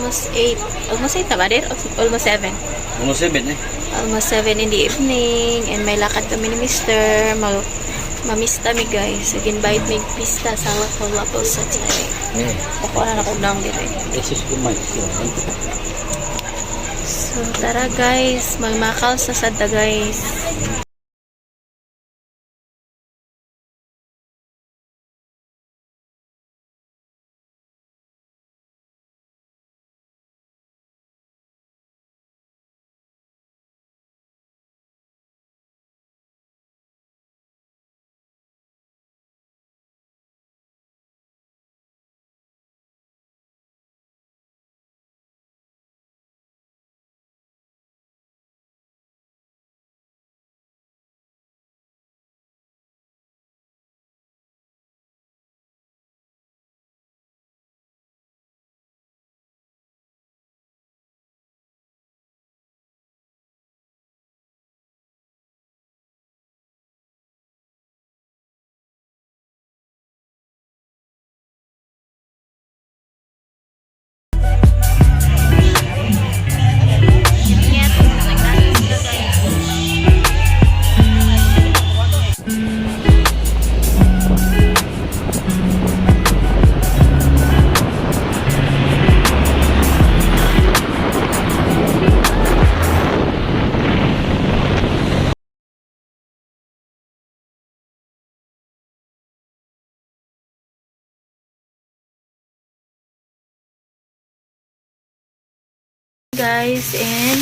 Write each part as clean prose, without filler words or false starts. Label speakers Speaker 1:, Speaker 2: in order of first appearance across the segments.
Speaker 1: almost 8. Almost 8 na ba? Almost 7.
Speaker 2: Almost 7 eh.
Speaker 1: Almost 7 in the evening. And may lakad kami ni Mr. Mamista mi guys. Nag-invite mig pista sa Lapu-Lapu sa Chay. Pakuha na ako nang dito.
Speaker 2: Jesus kumay.
Speaker 1: So tara guys, magmakal sa sada guys. Guys, and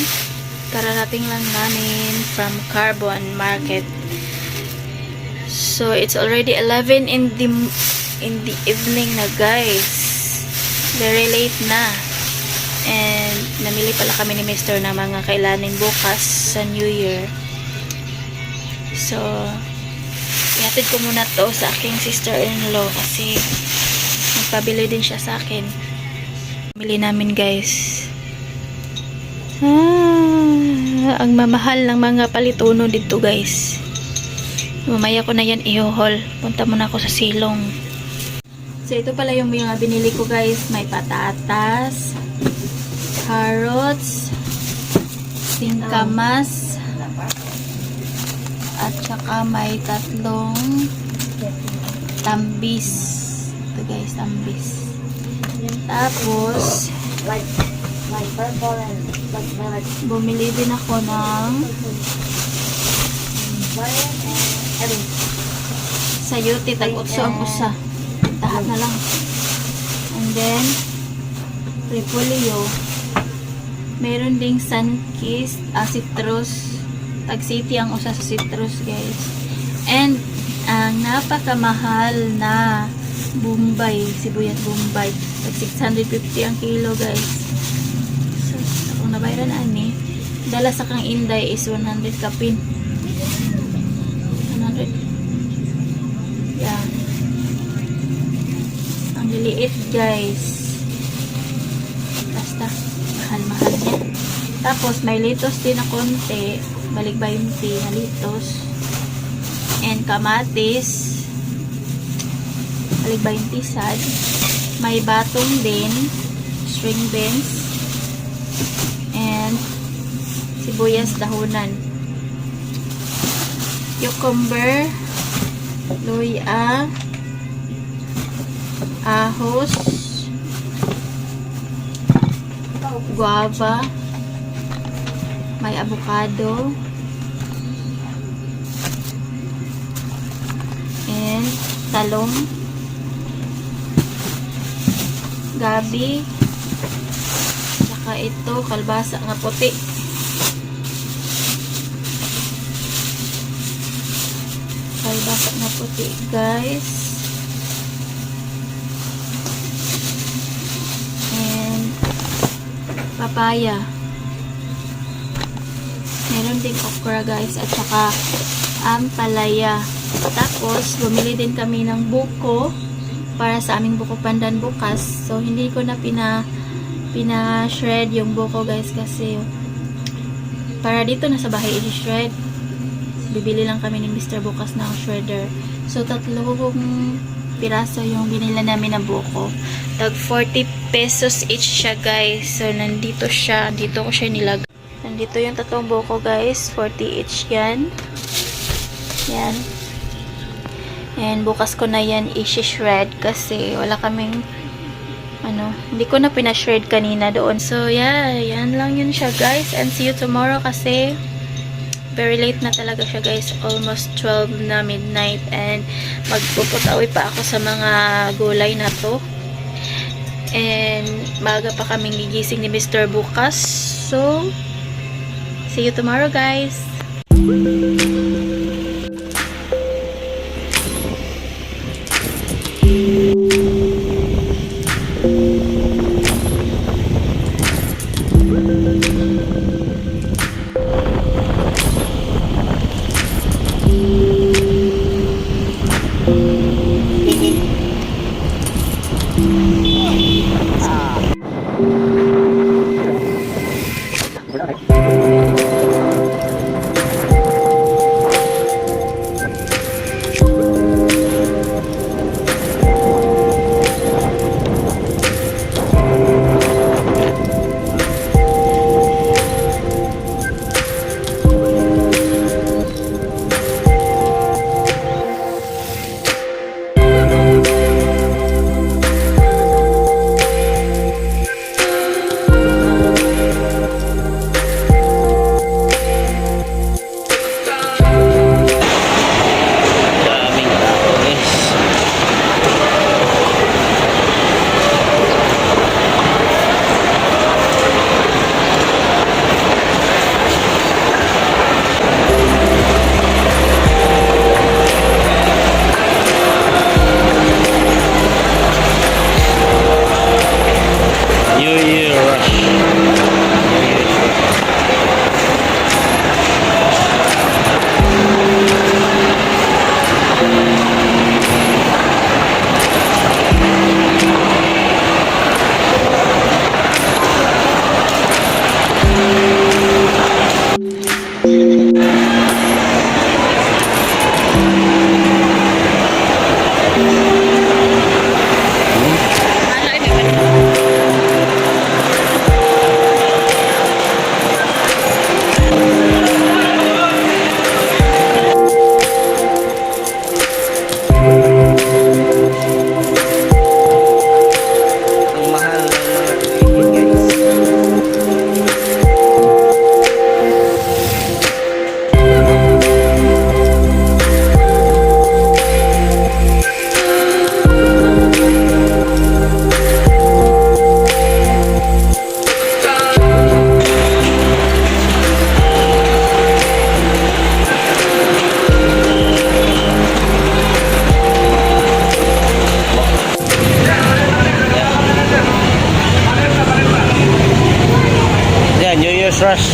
Speaker 1: kararating lang namin from Carbon Market. So it's already 11 in the evening na guys. Very late na. And namili pala kami ni Mr. na mga kailanin bukas sa New Year. So ihatid ko muna to sa aking sister-in-law kasi magpabili din siya sa akin. Bili namin guys. Ang mamahal ng mga palituno dito guys. Mamaya ko na yan i-haul. Punta muna ako sa silong. So ito pala yung mga binili ko guys. May patatas, carrots, singkamas, at saka may tatlong tambis. Ito guys, tambis. Tapos bumili din ako ng sayuti, tag-utso ang usa. Tahat na lang. And then repolyo. Meron ding sunkist, citrus. Tag-city ang usa sa citrus guys. And ang napakamahal na Bombay, sibuyas Bombay. Tag 650 ang kilo guys. Nabayaran ani dala sa kang Inday is 100 kapin 100 yeah, ang liliit guys, basta mahal niya. Tapos may litos din na konti, balik 20 na litos, and kamatis balik 20 sad. May batong din, string beans, and sibuyas dahunan, cucumber, luya, ahos, guava, may avocado, and talong, gabi, saka ito kalbasa nga puti. Kalbasa nga puti guys. And papaya. Meron ding okra guys, at saka ampalaya. Tapos bumili din kami ng buko para sa aming buko pandan bukas. So hindi ko na pina-shred yung buko guys kasi para dito na sa bahay i-shred. Bibili lang kami ni Mr. bukas ng shredder. So 3 piraso yung binila namin na buko. Tag 40 pesos each siya guys. So nandito siya. Dito ko siya nilagay. Nandito yung tatlong buko guys. 40 each yan. Yan. And bukas ko na yan i-shred kasi wala kaming hindi ko na pinashred kanina doon. So yeah, yan lang yun siya guys. And see you tomorrow kasi very late na talaga siya guys. Almost 12 na midnight. And magpuputawi pa ako sa mga gulay na to. And maaga pa kaming gigising ni Mr. bukas. So, see you tomorrow guys.
Speaker 2: Daming tao guys. New Year rush. New Year's rush. Ang mahal ng mga bilihin guys. Yan, New Year's rush.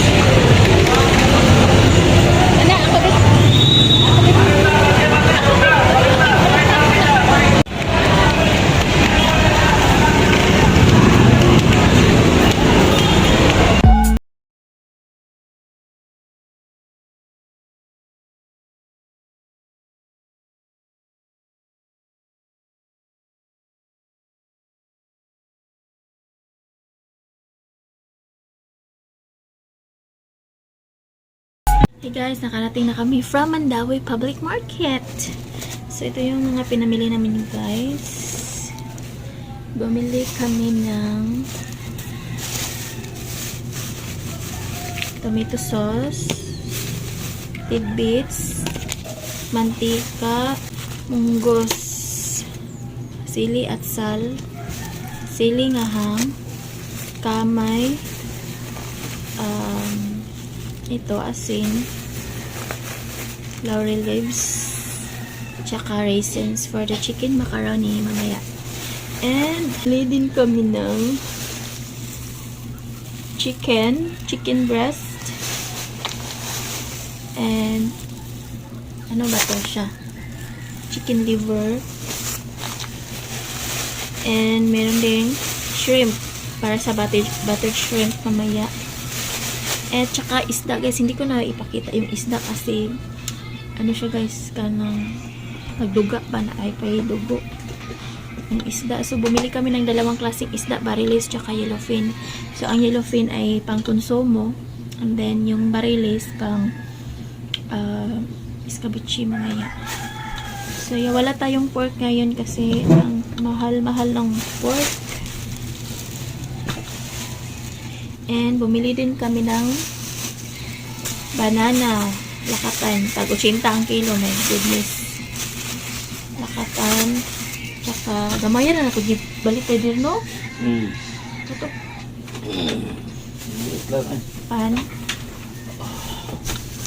Speaker 1: Hey guys, nakarating na kami from Mandawi Public Market. So, ito yung mga pinamili namin yung guys. Bumili kami ng tomato sauce, tidbits, mantika, munggos, sili at sal, sili ngahang, kamay, ito asin, laurel leaves, tsaka raisins for the chicken macaroni mamaya. And bili din kami ng chicken breast, and ano ba to siya? Chicken liver, and meron ding shrimp para sa buttered shrimp mamaya. At saka isda guys, hindi ko na ipakita yung isda kasi ano siya guys, kanang nagduga pa na ay pay dugo. ng isda. So, bumili kami ng dalawang klaseng isda, Barilis tsaka yellowfin. So, ang yellowfin ay pang konsumo. And then, yung Barilis pang escabeche mga ya. So, wala tayong pork ngayon kasi ang mahal-mahal ng pork. And, bumili din kami ng banana. Lakatan. Tag 80 ang kilo. My goodness. Lakatan. Tsaka, gamayan na ako. Balik tayo din, no? Ito. Pan.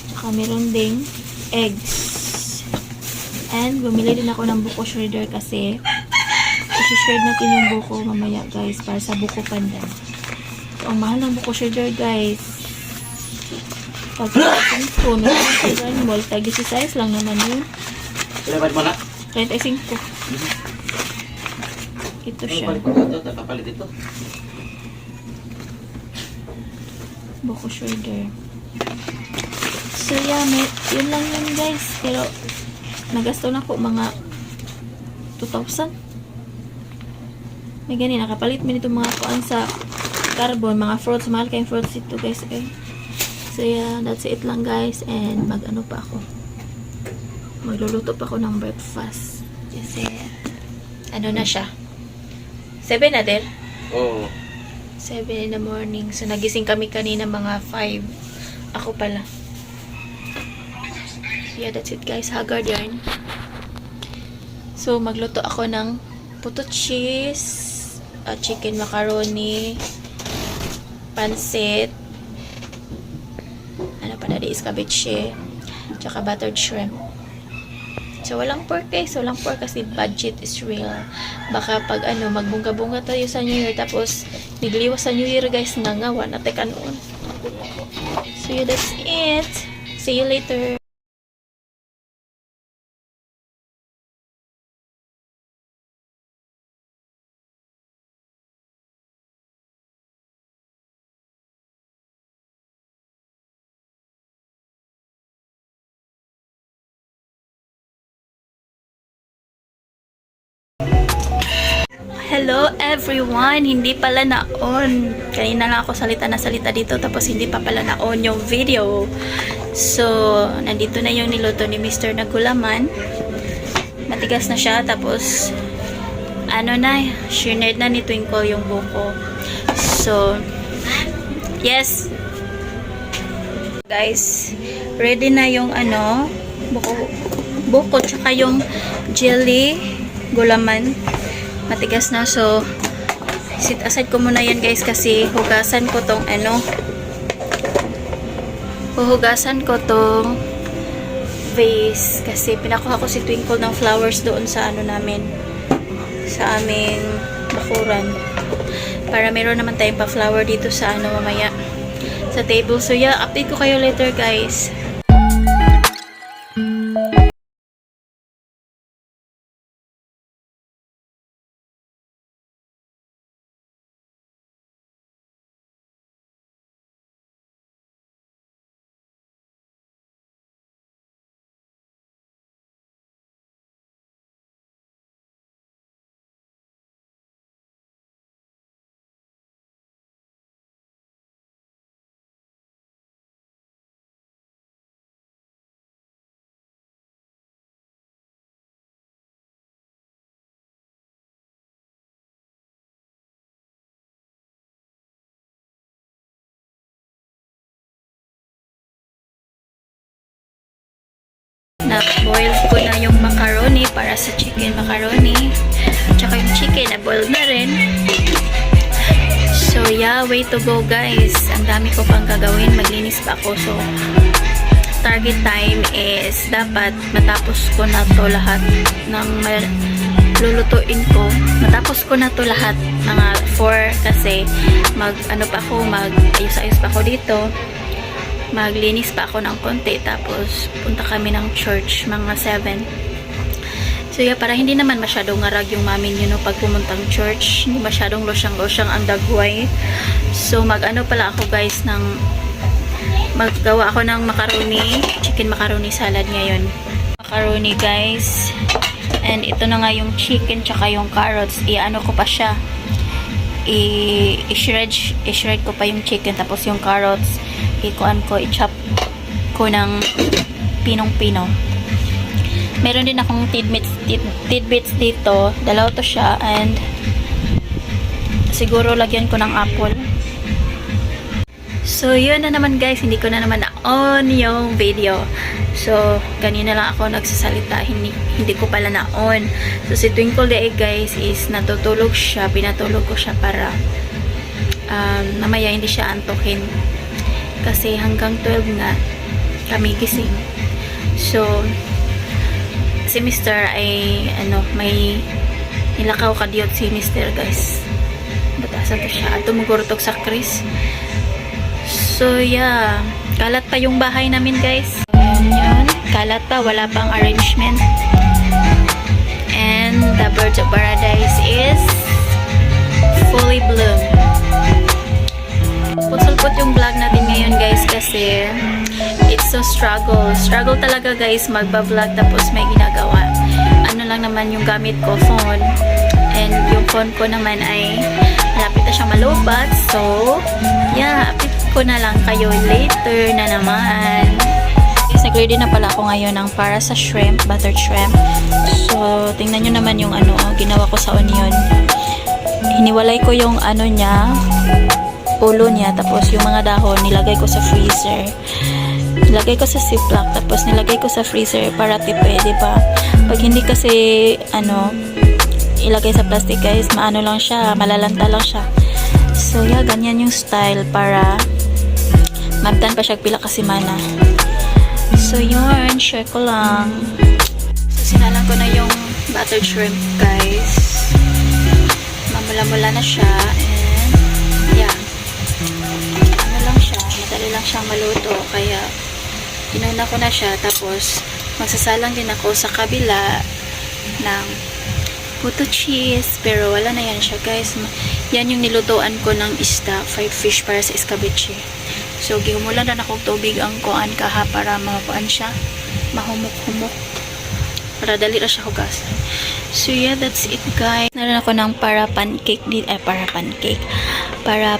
Speaker 1: Tsaka meron ding eggs. And, bumili din ako ng buko shredder kasi i-shred natin yung buko mamaya, guys, para sa buko pandan. So, ang mahal ng buko shredder, guys. Pag ating phone, sa Grand Mall, tag-16 size lang naman yun. 35. Ito siya. Buko shredder. So, yeah, yun lang yun, guys. Pero, nagasto na po mga 2,000. May ganyan, nakapalit mo nito mga kuan sa carbon, mga fruits, mahal kayong fruits ito, guys. Okay? So yeah, that's it lang, guys. And mag-ano pa ako, magluluto pa ako ng breakfast kasi ano na siya, 7 na din.
Speaker 2: Oo.
Speaker 1: 7 in the morning. So nagising kami kanina mga 5. Ako pala. Yeah, that's it, guys. Haggard yarn. So, magluto ako ng puto cheese, chicken macaroni, pansit, ano pa na di, escabeche, tsaka buttered shrimp. So, walang pork, guys. Walang pork kasi budget is real. Baka pag ano, magbunga-bunga tayo sa New Year, tapos nigliwas sa New Year, guys, nangawa na teka noon. So, yeah, that's it. See you later. Hello everyone! Hindi pala na-on. Kanina lang ako salita na salita dito tapos hindi pa pala na-on yung video. So, nandito na yung niluto ni Mr. Nagulaman. Matigas na siya tapos ano na, shined na ni Twinkle yung buko. So, yes! Guys, ready na yung ano, buko tsaka yung jelly gulaman. Matigas na, so sit aside ko muna yan, guys, kasi hugasan ko tong ano, huhugasan ko tong vase kasi pinakuha ko si Twinkle ng flowers doon sa ano namin, sa aming bakuran, para meron naman tayong pa flower dito sa ano mamaya sa table. So yeah, update ko kayo later, guys. Na-boil ko na yung macaroni para sa chicken macaroni. Tsaka yung chicken na-boil na rin. So yeah, way to go, guys. Ang dami ko pang gagawin. Maglinis pa ako. So, target time is dapat matapos ko na to lahat ng lulutuin ko. Matapos ko na to lahat mga 4 kasi mag-ano pa ako, mag-ayos-ayos pa ako dito. Maglinis pa ako ng konti, tapos punta kami ng church mga 7. So yeah, para hindi naman masyadong ngarag yung mamin yun, pag pumuntang church, hindi masyadong losyang-losyang ang dagway. So mag-ano pala ako, guys, ng maggawa ako ng macaroni, chicken macaroni salad ngayon. Macaroni, guys, And ito na nga yung chicken tsaka yung carrots. I-ano ko pa siya. I-shred ko pa yung chicken. Tapos yung carrots, i-chop ko ng pinong-pino. Meron din akong tidbits dito. Dalawa to siya. And siguro lagyan ko ng apple. So, yun na naman guys. Hindi ko na naman na-on yung video. So, kanina lang ako nagsasalita. Hindi ko pala na-on. So, si Twinkle Day guys is natutulog siya. Pinatulog ko siya para mamaya hindi siya antukin. Kasi hanggang 12 nga kami gising. So, si Mr. ay may nilakaw kadiyot si Mr. guys. Batasan to siya. At tumugurutog sa Chris. So, yeah. Kalat pa yung bahay namin, guys. Yun. Kalat pa. Wala pang arrangement. And the birds of paradise is fully bloomed. Putsul-put yung vlog natin ngayon, guys, kasi it's so struggle. Struggle talaga, guys, magba-vlog tapos may ginagawa. Ano lang naman yung gamit ko, phone. And yung phone ko naman ay malapit na siyang malubat. So, yeah, update ko na lang kayo later na naman. Guys, nag-ready na pala ako ngayon ng para sa shrimp, buttered shrimp. So, tingnan nyo naman yung ginawa ko sa onion. Hiniwalay ko yung niya, ulo niya, tapos yung mga dahon, nilagay ko sa freezer. Nilagay ko sa ziplock, tapos nilagay ko sa freezer para tipid, diba? Pag hindi kasi, ilagay sa plastic, guys, maano lang siya, malalanta lang siya. So, yeah, ganyan yung style para magdan pa siya pila kasi mana. So, yun, share ko lang. So, sinalang ko na yung buttered shrimp, guys. Mamula-mula na siya, and, yeah. Ano lang siya, madali lang siyang maluto, kaya, inuna ko na siya, tapos, magsasalang din ako sa kabila ng puto cheese, pero wala na yan siya, guys. Yan yung nilutuan ko ng isda, fried fish para sa escabeche. So, gumulan na akong tubig ang kuan kaha para makuan siya, mahumok-humok, para dali na siya hugasan. So, yeah, that's it, guys. Naroon ako ng para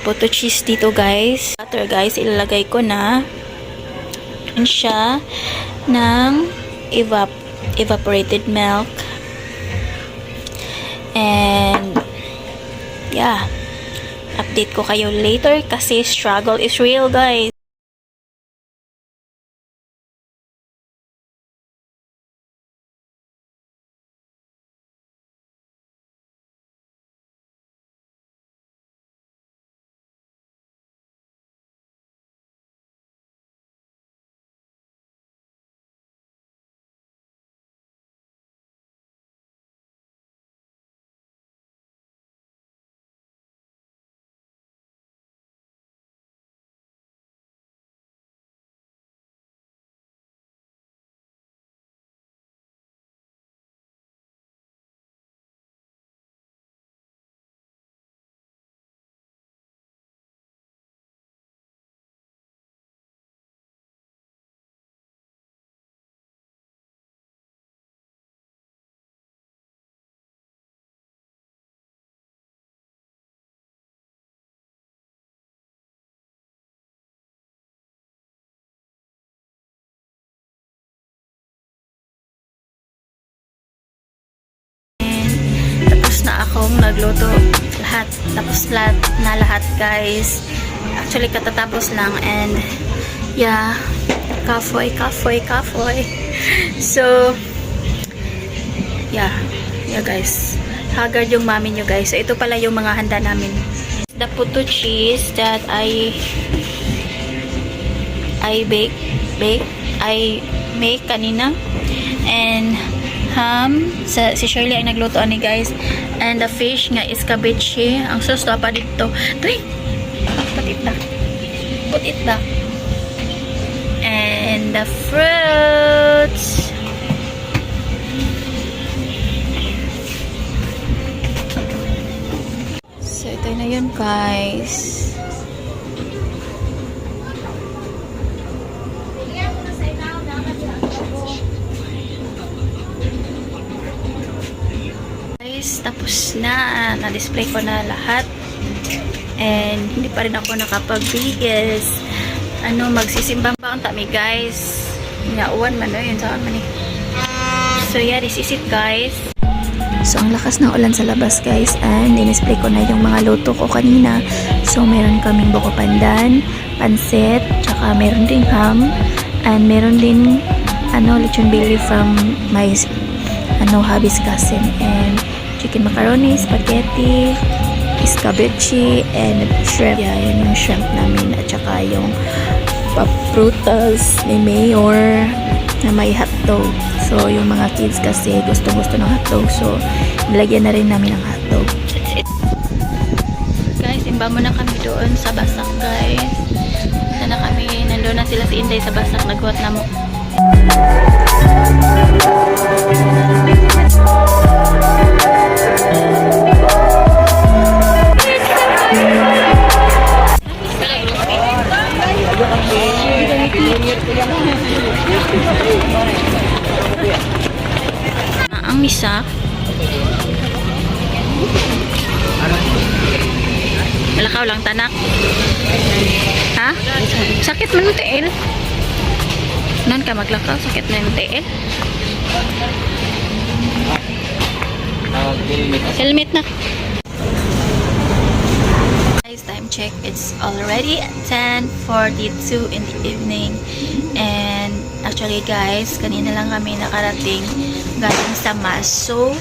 Speaker 1: puto cheese dito, guys. Butter, guys, ilalagay ko na siya ng evaporated milk. And, yeah, update ko kayo later kasi struggle is real, guys. Na akong nagluto tapos lahat guys, actually katatapos lang, and yeah, kafoy so yeah guys, haggard yung mami nyo, guys. So ito pala yung mga handa namin: the puto cheese that I make kanina, and ham, si Shirley ay nagluto ni, guys, and the fish nga escabeche. Ang sauce pa dito, put it back, and the fruits. So ito na yun, guys. tapos na. Na-display ko na lahat. And hindi pa rin ako nakapag-bigas. Magsisimba pa ang tami guys. Ngauwan man yun sa amin eh. So yeah, this is it guys. So ang lakas ng ulan sa labas guys, and dinisplay ko na yung mga luto ko kanina. So meron kaming buko pandan, pansit, tsaka meron ding ham, and meron din lechon belly from my hubby's cousin, and chicken macaroni, spaghetti, escabeche, and shrimp. Yeah, yun yung shrimp namin, at saka yung paprutas ni Mayor na may hotdog. So, yung mga kids kasi gusto ng hotdog. So, nilagyan na rin namin ng hotdog. That's it. Guys, imba mo na kami doon sa Basak, guys. Punta na kami. Nandun na sila si Inday sa Basak. Naghuwat na mo. Ang misa malakaw lang tanak ha? Sakit man ng tiil nan ka maglakaw, sakit man ng tiil helmet na guys. Time check, it's already 10:42 in the evening. And actually guys, kanina lang kami nakarating galing sa Maso.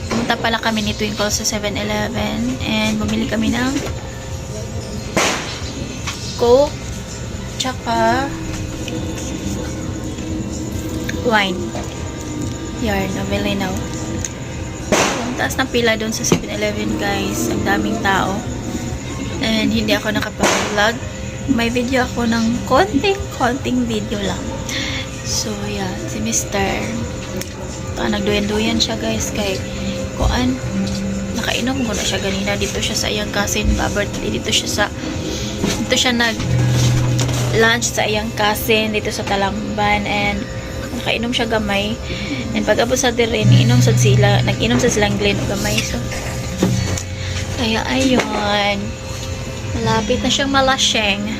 Speaker 1: Pumunta pala kami ni Twinkle sa 7-Eleven and bumili kami ng Coke tsaka wine. Yarn, nabili now. Ang taas ng pila doon sa 7-Eleven guys. Ang daming tao. And hindi ako nakapag-vlog. May video ako ng konting video lang. So, yeah. Si Mr. Nagduyan-duyan siya guys. Kay kuan. Nakainom ko na siya ganina. Dito siya sa iyang cousin. Birthday. Dito siya nag-lunch sa iyang cousin. Dito sa Talamban. And nakainom siya gamay. And pag abot sa dire, nag-inom sa silang Glen o gamay. So, kaya ayun. Malapit na siyang malaseng.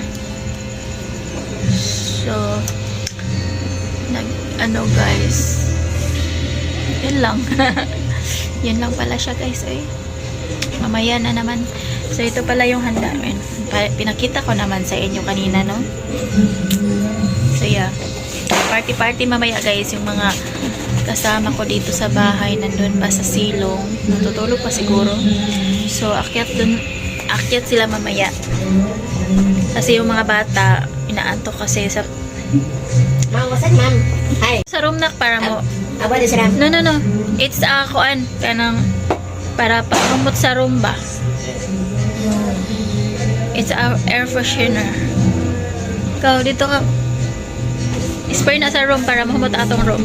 Speaker 1: So, guys. Yun lang. Yun lang pala siya guys. Ay, mamaya na naman. So, ito pala yung handa. Pinakita ko naman sa inyo kanina, no? So, yeah. Party mamaya guys. Yung mga kasama ko dito sa bahay. Nandun pa sa silong. Natutulog pa siguro. So, akyat sila mamaya. Kasi yung mga bata, inaantok kasi sa...
Speaker 3: Ma'am, wasan ma'am? Hi.
Speaker 1: Sa room na para mo...
Speaker 3: Aba, di sila.
Speaker 1: No. It's kuan. Kanang... Para pagkumot sa room ba? It's our air freshener. Ikaw, dito ka. Spray na sa room para mahumot atong room.